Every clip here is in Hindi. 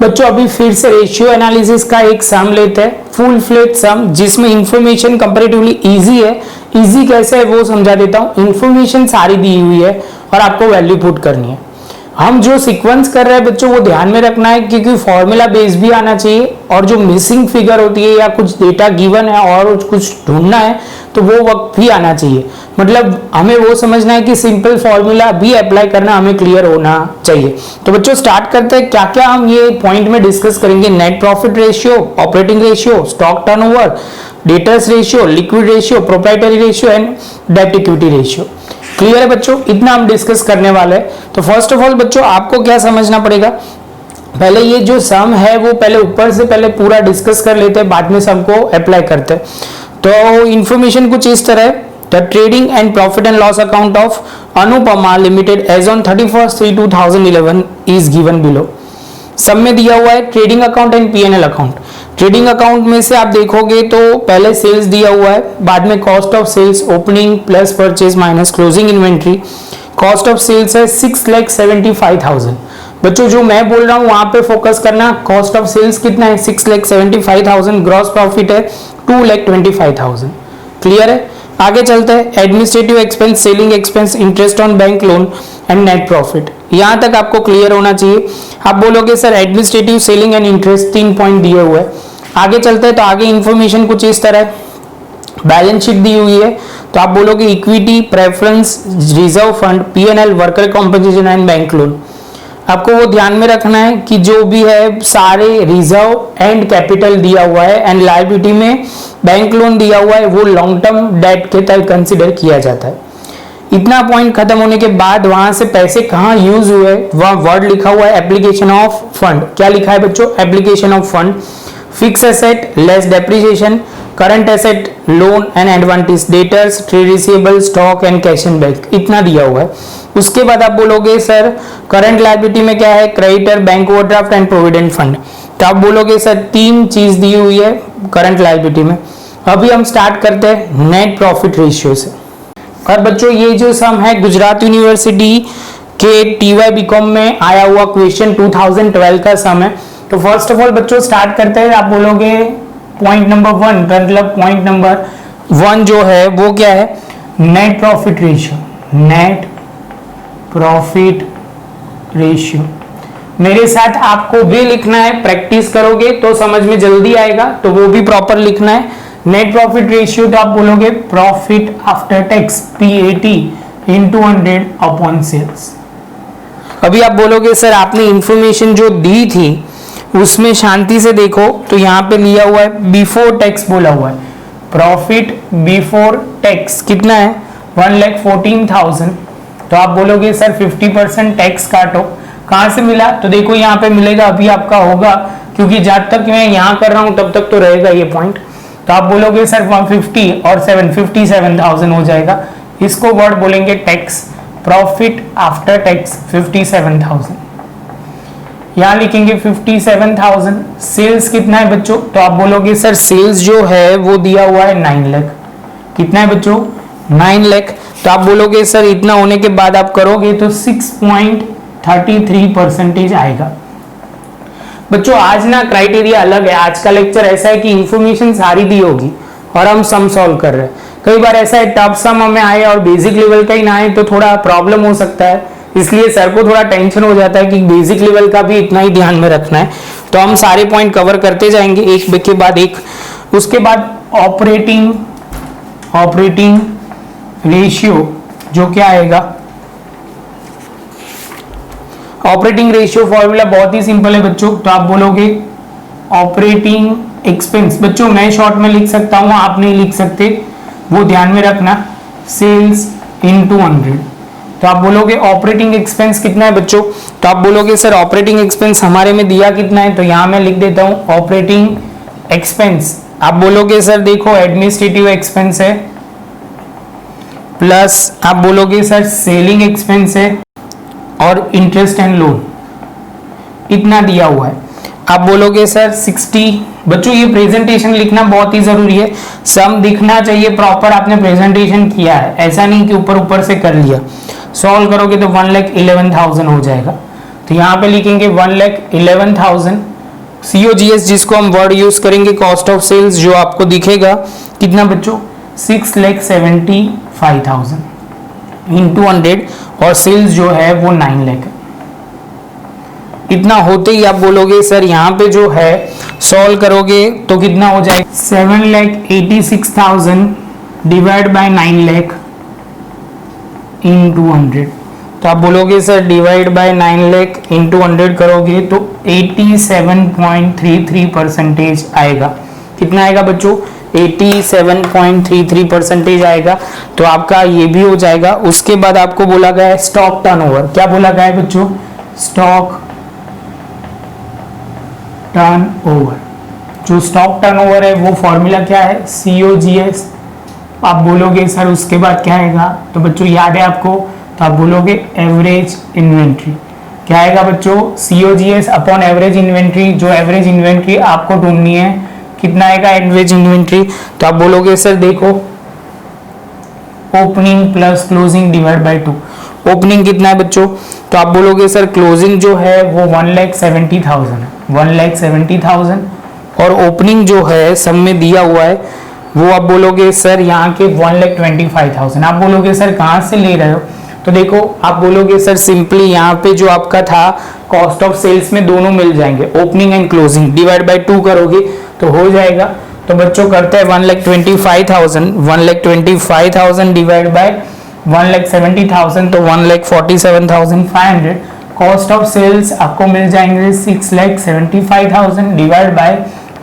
बच्चों अभी फिर से रेशियो एनालिसिस का एक सम लेते हैं, फुल फ्लेज सम, जिसमें इंफॉर्मेशन कंपैरेटिवली इजी है। इजी कैसे है वो समझा देता हूं। इंफॉर्मेशन सारी दी हुई है और आपको वैल्यू पुट करनी है। हम जो सीक्वेंस कर रहे हैं बच्चों वो ध्यान में रखना है, क्योंकि फॉर्मूला बेस भी आना चाहिए, और जो मिसिंग फिगर होती है या कुछ डेटा गिवन है और कुछ ढूंढना है तो वो वक्त भी आना चाहिए। मतलब हमें वो समझना है कि सिंपल फॉर्मूला भी अप्लाई करना हमें क्लियर होना चाहिए। तो बच्चों स्टार्ट करते हैं। क्या क्या हम ये पॉइंट में डिस्कस करेंगे? Net profit ratio, operating ratio, stock turnover, debtors ratio, liquid ratio, proprietary ratio and debt equity ratio. Clear है बच्चों? इतना हम डिस्कस करने वाले हैं। तो फर्स्ट ऑफ ऑल बच्चों आपको क्या समझना पड़ेगा, पहले ये जो सम है वो पहले ऊपर से पहले पूरा डिस्कस कर लेते हैं, बाद में सम को अप्लाई करते हैं। तो इंफॉर्मेशन कुछ इस तरह है। The trading and profit and loss account of Anupama limited as on 31/3/2011 is given below. सब में दिया हुआ है trading account and PNL account. Trading account में से आप देखोगे तो पहले सेल्स दिया हुआ है, बाद में cost of sales, opening plus purchase minus closing inventory. Cost of sales है 6,75,000। बच्चों जो मैं बोल रहा हूं वहां पे फोकस करना। कॉस्ट ऑफ सेल्स कितना है? 6,75,000। ग्रॉस प्रॉफिट है 2,25,000। क्लियर है? आगे चलते हैं। Administrative expense, selling expense, interest on bank loan and net profit. यहां तक आपको क्लियर होना चाहिए। आप बोलोगे sir administrative, selling and interest 3 point दिए हुए हैं। आगे चलते हैं। तो आगे इंफॉर्मेशन कुछ इस तरह है। बैलेंस शीट दी हुई है, तो आप बोलोगे equity, preference, reserve fund, PNL, worker compensation and bank loan. आपको वो ध्यान में रखना है कि जो भी है सारे रिजर्व एंड कैपिटल दिया हुआ है, एंड लायबिलिटी में बैंक लोन दिया हुआ है, वो लॉन्ग टर्म डेट के तहत कंसिडर किया जाता है। इतना पॉइंट खत्म होने के बाद वहां से पैसे कहाँ यूज हुए, वह वर्ड लिखा हुआ है एप्लीकेशन ऑफ फंड। क्या लिखा है बच्चों? Application of fund. Fix asset less depreciation, current asset, loan and advantage, debtors, trade receivable, stock and cash and bank. इतना दिया हुआ है। उसके बाद आप बोलोगे सर करंट लायबिलिटी में क्या है? Creditor, bank overdraft and provident fund. तो आप बोलोगे सर 3 चीज दी हुई है करंट लायबिलिटी में। अभी हम स्टार्ट करते हैं नेट प्रॉफिट रेशियो से। और बच्चों ये जो सम है गुजरात यूनिवर्सिटी के टीवाई बीकॉम में आया हुआ क्वेश्चन 2012 का सम है। तो फर्स्ट ऑफ ऑल बच्चों स्टार्ट करते हैं। आप बोलोगे पॉइंट नंबर 1, मतलब पॉइंट नंबर 1 जो है वो क्या है? Net profit ratio. Net profit ratio मेरे साथ आपको भी लिखना है। प्रैक्टिस करोगे तो समझ में जल्दी आएगा, तो वो भी प्रॉपर लिखना है। नेट प्रॉफिट रेशियो तो आप बोलोगे profit after tax, PAT into 100 upon sales. अभी आप बोलोगे सर आपने इंफॉर्मेशन जो दी थी उसमें शांति से देखो, तो यहाँ पे लिया हुआ है बिफोर टैक्स बोला हुआ है। प्रॉफिट बिफोर टैक्स कितना है? 1,14,000। तो आप बोलोगे सर 50% टैक्स काटो। कहां से मिला? तो देखो यहाँ पे मिलेगा, अभी आपका होगा, क्योंकि जब तक मैं यहाँ कर रहा हूं तब तक तो रहेगा ये पॉइंट। तो आप बोलोगे सर 150 और 7 57,000 हो जाएगा। इसको वर्ड बोलेंगे टैक्स। Profit after tax 57,000। यहां लिखेंगे 57,000। सेल्स कितना है बच्चों? तो आप बोलोगे सर सेल्स जो है वो दिया हुआ है 9 लाख। कितना है बच्चों? 9 लाख। तो आप बोलोगे सर इतना होने के बाद आप करोगे तो 6.33% आएगा। बच्चों आज ना क्राइटेरिया अलग है। आज का लेक्चर ऐसा है कि इंफॉर्मेशन सारी दी होगी और हम सम सॉल्व कर रहे हैं। कई बार ऐसा है टफ सम हमें आए और बेसिक लेवल का ही ना आए तो थोड़ा प्रॉब्लम हो सकता है, इसलिए सर को थोड़ा टेंशन हो जाता है कि बेसिक लेवल का भी इतना ही ध्यान में रखना है। तो हम सारे पॉइंट कवर करते जाएंगे एक के बाद एक। उसके बाद ऑपरेटिंग रेशियो जो क्या आएगा? ऑपरेटिंग रेशियो फॉर्मूला बहुत ही सिंपल है बच्चों। तो आप बोलोगे ऑपरेटिंग एक्सपेंस। बच्चों मैं शॉर्ट में लिख सकता हूं, आप नहीं लिख सकते, वो ध्यान में रखना। Sales into 100। तो आप बोलोगे ऑपरेटिंग एक्सपेंस कितना है बच्चों? तो आप बोलोगे सर ऑपरेटिंग एक्सपेंस हमारे में दिया कितना है? तो यहां मैं लिख देता हूं ऑपरेटिंग एक्सपेंस। आप बोलोगे सर देखो एडमिनिस्ट्रेटिव एक्सपेंस है, प्लस आप बोलोगे सर सेलिंग एक्सपेंस है और इंटरेस्ट एंड लोन, इतना दिया हुआ है। आप बोलोगे सर 60। बच्चों ये प्रेजेंटेशन लिखना बहुत ही जरूरी है। सम दिखना चाहिए प्रॉपर, आपने प्रेजेंटेशन किया है, ऐसा नहीं कि ऊपर ऊपर से कर लिया। सॉल्व करोगे तो 1,11,000 हो जाएगा। तो यहाँ पे लिखेंगे 1,11,000 COGS जिसको हम वर्ड यूज करेंगे कॉस्ट ऑफ सेल्स, जो आपको दिखेगा कितना बच्चों 6,75,000 इंटू 100 और सेल्स जो है वो 9 लाख। इतना होते ही आप बोलोगे सर यहाँ पे जो है सॉल्व करोगे तो कितना हो जाएगा 7,86,000 डिवाइड बाय 9 लाख इंटू 100। तो आप बोलोगे sir divide by 9 lakh into 100 करोगे तो 87.33% आएगा। कितना आएगा बच्चों 87.33% आएगा। तो आपका ये भी हो जाएगा। उसके बाद आपको बोला गया है स्टॉक टर्नओवर। क्या बोला गया है बच्चों स्टॉक टर्नओवर। जो स्टॉक टर्नओवर है वो फॉर्मूला क्या है COGS। आप बोलोगे सर उसके बाद क्या आएगा, तो बच्चों याद है आपको, तो आप बोलोगे एवरेज इन्वेंट्री। क्या आएगा बच्चों COGS अपॉन एवरेज इन्वेंट्री। जो एवरेज इन्वेंट्री आपको ढूंढनी है कितना आएगा एवरेज इन्वेंट्री। तो आप बोलोगे सर देखो opening plus closing divide by 2। Opening कितना है बच्चों, तो आप बोलोगे सर क्लोजिंग जो है वो 1,70,000 है, 1,70,000 और ओपनिंग जो है सब में दिया हुआ है वो आप बोलोगे सर यहाँ के 1,25,000। आप बोलोगे सर कहाँ से ले रहे हो, तो देखो आप बोलोगे सर सिंपली यहाँ पे जो आपका था कॉस्ट ऑफ सेल्स में दोनों मिल जाएंगे, opening and closing divide by 2 करोगे तो हो जाएगा। तो बच्चों करते हैं 1,25,000, 1,25,000 डिवाइड बाय 1,70,000 तो 1,47,500। कॉस्ट ऑफ सेल्स आपको मिल जाएंगे 6,75,000 डिवाइड बाय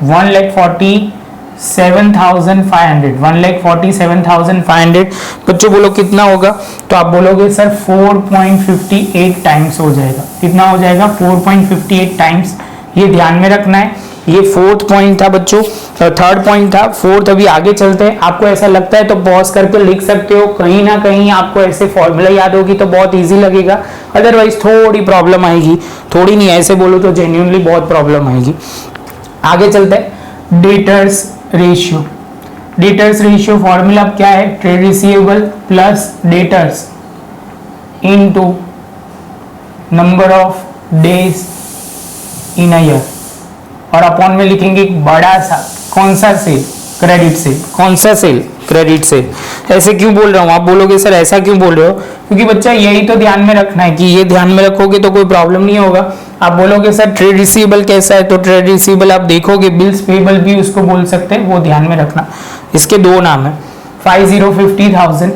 1,47,500, 1,47,500। बच्चों बोलो कितना होगा, तो आप बोलोगे सर 4.58 टाइम्स हो जाएगा। कितना हो जाएगा 4.58 टाइम्स। ये ध्यान में रखना है। ये फोर्थ पॉइंट था बच्चों, थर्ड पॉइंट था, फोर्थ अभी आगे चलते हैं। आपको ऐसा लगता है तो पॉज करके लिख सकते हो, कहीं ना कहीं आपको ऐसे फॉर्मूला याद होगी तो बहुत इजी लगेगा, अदरवाइज थोड़ी प्रॉब्लम आएगी। थोड़ी नहीं, ऐसे बोलो तो जेन्युइनली बहुत प्रॉब्लम आएगी। आगे चलते हैं debtors ratio. Debtors ratio formula क्या है, trade receivable plus debtors into number of days in a year और अपॉन में लिखेंगे एक बड़ा सा कौन सा सेल, क्रेडिट सेल। कौन सा सेल, क्रेडिट सेल। ऐसे क्यों बोल रहा हूं, आप बोलोगे सर ऐसा क्यों बोल रहे हो, क्योंकि बच्चा यही तो ध्यान में रखना है कि ये ध्यान में रखोगे तो कोई प्रॉब्लम नहीं होगा। आप बोलोगे सर ट्रेड रिसीवेबल कैसा है, तो ट्रेड रिसीवेबल आप देखोगे बिल्स पेबल भी उसको बोल सकते हैं, वो ध्यान में रखना। इसके दो नाम है 50,50,000।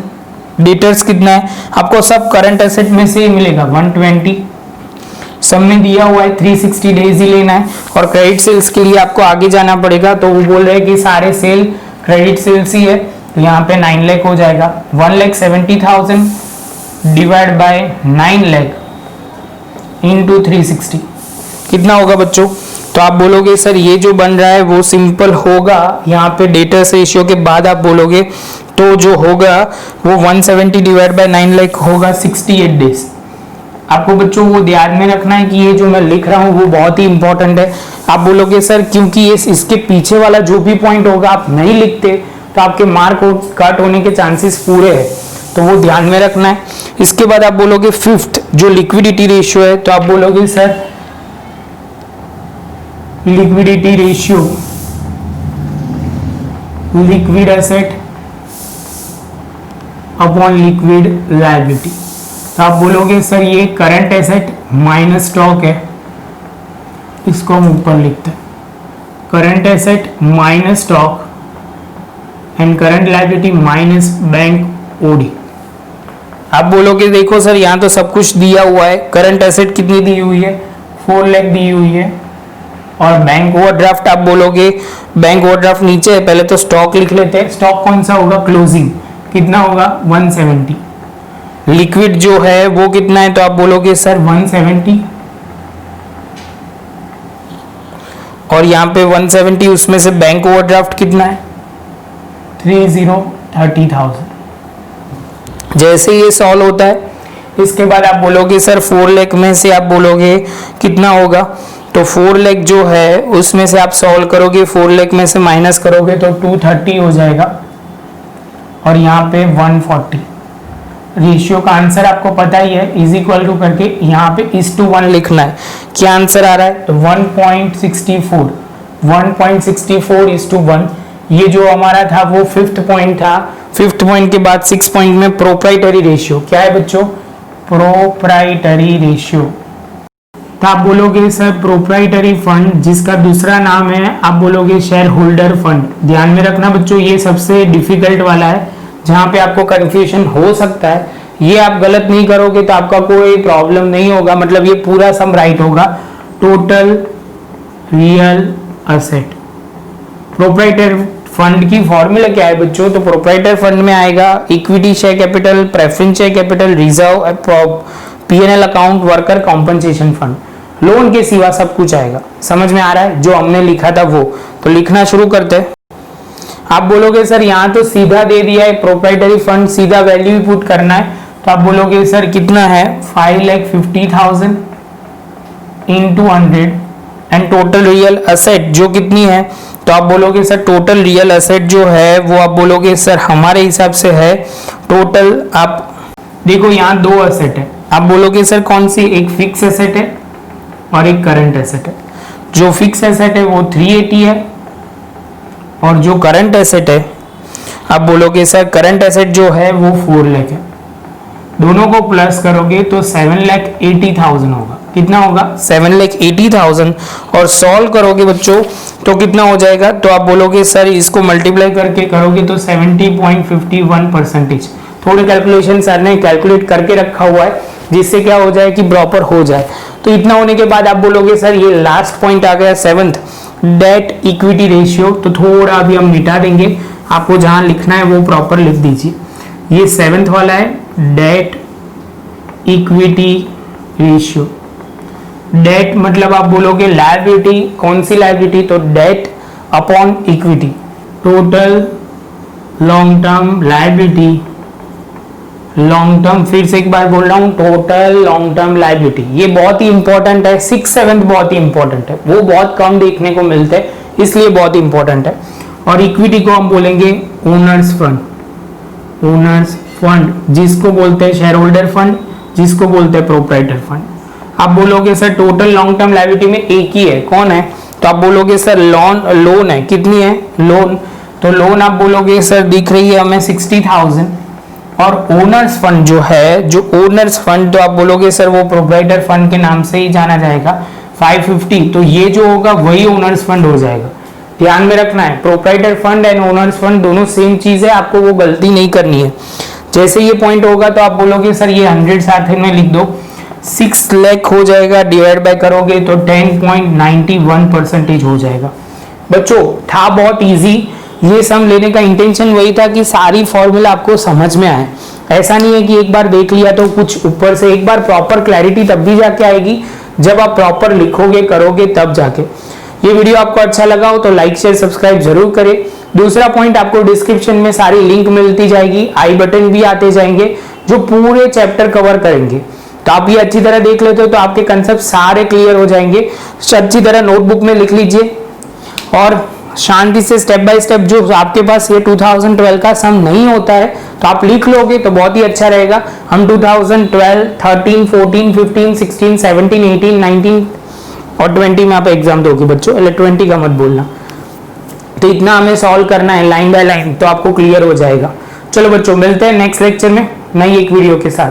डेटर्स कितना है आपको सब करंट एसेट में से मिलेगा 120, सब में दिया हुआ है 360 डेज ही लेना है। और क्रेडिट सेल्स के लिए आपको आगे जाना पड़ेगा, तो वो बोल रहे हैं कि सारे सेल क्रेडिट सेल्स ही है, तो यहाँ पे 9 लाख हो जाएगा। 1,70,000 डिवाइड बाय 9 लाख इंटू 360 कितना होगा बच्चों, तो आप बोलोगे सर ये जो बन रहा है वो सिंपल होगा। यहाँ पे डेटर्स रेशियो के बाद आप बोलोगे तो जो होगा वो 170 डिवाइड बाय 9 लाख होगा 68 डेज। आपको बच्चों वो ध्यान में रखना है कि ये जो मैं लिख रहा हूँ वो बहुत ही इंपॉर्टेंट है। आप बोलोगे सर क्योंकि ये इसके पीछे वाला जो भी पॉइंट होगा आप नहीं लिखते तो आपके मार्क कट होने के चांसेस पूरे हैं, तो वो ध्यान में रखना है। इसके बाद आप बोलोगे फिफ्थ जो लिक्विडिटी रेशियो है, तो आप बोलोगे sir liquidity ratio liquid asset upon liquid liability. तो आप बोलोगे सर ये करंट एसेट माइनस स्टॉक है, इसको हम ऊपर लिखते हैं current asset minus stock and current liability minus bank OD. आप बोलोगे देखो सर यहाँ तो सब कुछ दिया हुआ है, करंट एसेट कितनी दी हुई है 4 लाख दी हुई है, और बैंक ओवरड्राफ्ट आप बोलोगे बैंक ओवरड्राफ्ट नीचे है, पहले तो स्टॉक लिख लेते हैं। स्टॉक कौन सा होगा, क्लोजिंग कितना होगा 170। लिक्विड जो है वो कितना है, तो आप बोलोगे सर 170, और यहाँ पे 170 उसमें से बैंक ओवरड्राफ्ट कितना है 30,30,000। जैसे ये सॉल्व होता है इसके बाद आप बोलोगे सर 4 लाख में से आप बोलोगे कितना होगा, तो 4 लाख जो है उसमें से आप सॉल्व करोगे, 4 लाख में से माइनस करोगे तो 230 हो जाएगा, और यहाँ पे 140 रेशियो का आंसर आपको पता ही है, इज इक्वल टू करके यहाँ पे इज टू 1 लिखना है। क्या आंसर आ रहा है? तो 1.64 इज टू 1। ये जो हमारा था वो फिफ्थ पॉइंट था। फिफ्थ पॉइंट के बाद 6 पॉइंट में प्रोप्राइटरी रेशियो क्या है बच्चों? Proprietary ratio. तो आप बोलोगे सर प्रोप्राइटरी फंड, जिसका दूसरा नाम है आप बोलोगे शेयर होल्डर फंड। ध्यान में रखना बच्चों, ये सबसे डिफिकल्ट वाला है, जहां पे आपको कंफ्यूजन हो सकता है। ये आप गलत नहीं करोगे तो आपका कोई प्रॉब्लम नहीं होगा, मतलब ये पूरा सम राइट होगा। Total real asset. Proprietor fund की फॉर्मूला क्या है बच्चों? तो प्रोप्राइटर फंड में आएगा equity share capital, preference share capital, reserve, PNL account, worker compensation fund. Loan के सिवा सब कुछ आएगा। समझ में आ रहा है? जो हमने लिखा था वो। तो लिखना शुरू करते हैं। आप बोलोगे सर यहाँ तो सीधा दे दिया है प्रोप्राइटरी फंड, सीधा वैल्यू ही पुट करना है। तो आप बोलोगे सर कितना है? 5,50,000 into 100 and total real asset जो कितनी है? तो आप बोलोगे सर टोटल रियल असेट जो है वो आप बोलोगे सर हमारे हिसाब से है टोटल। आप देखो यहाँ दो असेट है, आप बोलोगे सर कौन सी? एक फिक्स एसेट है और एक करंट एसेट है। जो फिक्स एसेट है वो 380 है और जो करंट एसेट है आप बोलोगे सर करंट एसेट जो है वो 4 लाख है। दोनों को प्लस करोगे तो 7,80,000 होगा। कितना होगा? 7,80,000। और सॉल्व करोगे बच्चों तो कितना हो जाएगा? तो आप बोलोगे सर इसको मल्टीप्लाई करके करोगे तो 70.51%। थोड़ी कैलकुलेशन सर ने कैलकुलेट करके रखा हुआ है जिससे क्या हो जाए कि प्रॉपर हो जाए। तो इतना होने के बाद आप बोलोगे सर ये लास्ट पॉइंट आ गया 7th, डेट इक्विटी रेशियो। तो थोड़ा अभी हम मिटा देंगे, आपको जहां लिखना है वो प्रॉपर लिख दीजिए। ये 7th वाला है डेट इक्विटी रेशियो। डेट मतलब आप बोलोगे लायबिलिटी, कौन सी लायबिलिटी? तो debt upon equity. Total long term liability, long term, फिर से एक बार बोल रहा हूं, टोटल लॉन्ग टर्म लायबिलिटी। ये बहुत ही इंपॉर्टेंट है। 6th 7th बहुत ही इंपॉर्टेंट है, वो बहुत कम देखने को मिलते हैं इसलिए बहुत इंपॉर्टेंट है। और इक्विटी को हम बोलेंगे ओनर्स फंड। ओनर्स फंड जिसको बोलते हैं शेयर होल्डर फंड, जिसको बोलते हैं प्रोप्राइटर फंड। आप बोलोगे sir total long term liability में एक ही है, कौन है? तो आप बोलोगे सर लोन है। कितनी है? लोन। तो लोन आप बोलोगे सर दिख रही है हमें 60,000। और ओनर्स फंड जो है, जो ओनर्स फंड, तो आप बोलोगे सर वो प्रोप्राइटर फंड के नाम से ही जाना जाएगा 550। तो ये जो होगा वही ओनर्स फंड हो जाएगा। ध्यान में रखना है proprietor fund and owner's fund दोनों सेम चीज है, आपको वो गलती नहीं करनी है। जैसे ये पॉइंट होगा तो आप बोलोगे सर ये 100 साथ में लिख दो, 6 लाख हो जाएगा, डिवाइड बाय करोगे तो 10.91% हो जाएगा। बच्चों था बहुत इजी, ये सम लेने का इंटेंशन वही था कि सारी फॉर्मूला आपको समझ में आए। ऐसा नहीं है कि एक बार देख लिया तो कुछ ऊपर से, एक बार प्रॉपर क्लैरिटी तब भी जाके आएगी जब आप प्रॉपर लिखोगे करोगे तब जाके। ये वीडियो आपको अच्छा लगा हो तो लाइक शेयर सब्सक्राइब जरूर करें। दूसरा पॉइंट, आपको डिस्क्रिप्शन में सारी लिंक मिलती जाएगी, आई बटन भी आते जाएंगे जो पूरे चैप्टर कवर करेंगे। तो आप ये अच्छी तरह देख लेते हो तो आपके कंसेप्ट सारे क्लियर हो जाएंगे। अच्छी तरह नोटबुक में लिख लीजिए और शांति से स्टेप बाय स्टेप, जो आपके पास ये 2012 का सम नहीं होता है तो आप लिख लोगे तो बहुत ही अच्छा रहेगा। हम 2012, 13, 14, 15, 16, 17, 18, 19 और 20 में आप एग्जाम दोगे बच्चों, 20 का मत बोलना। तो इतना हमें सॉल्व करना है लाइन बाय लाइन, तो आपको क्लियर हो जाएगा। चलो बच्चों मिलते हैं नेक्स्ट लेक्चर में नई एक वीडियो के साथ।